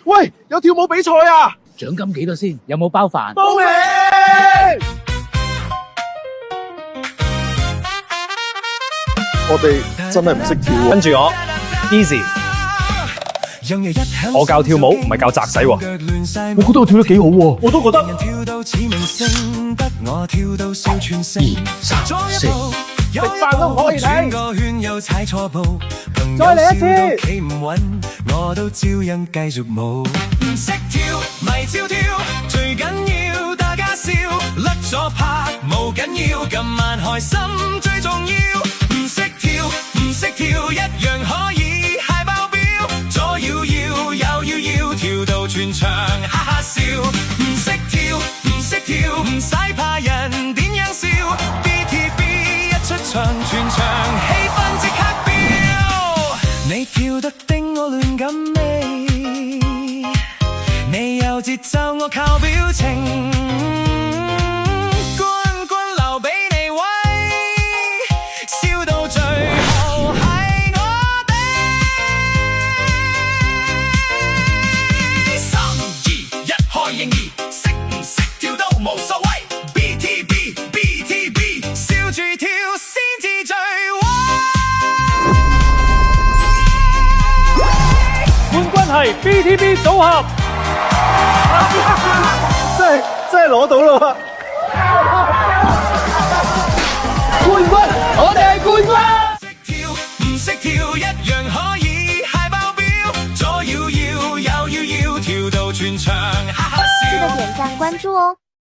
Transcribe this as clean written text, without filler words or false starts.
喂，有跳舞比賽啊！獎金幾多先？有冇包飯？報名！我哋真係唔識跳喎。跟住我 ，Easy。我教跳舞唔係教擲仔喎。我覺得我跳得幾好喎。我都覺得。2、3、4。食飯都唔可以停。再嚟一次。我都照樣繼續舞，唔識跳咪照跳，最緊要大家笑，甩咗拍冇緊要，今晚開心最重要。唔識跳一樣可以嗨爆表，左搖搖右搖搖，跳到全場哈哈笑。唔識跳唔使怕人點樣笑， BTB 一出場全場氣氛即刻飆，你跳得叮我亂咁味，你有節奏我靠表情，冠留俾你威，笑到最後係我哋。3、2、1開應兒，識唔識跳都無所謂， BTB 笑住跳先至最威。冠軍係 BTB 組合，真係攞到啦！冠軍，我哋係冠軍。唔識跳一樣可以嗨爆表，左搖搖右搖搖，跳到全場哈哈笑。記得點讚關注哦。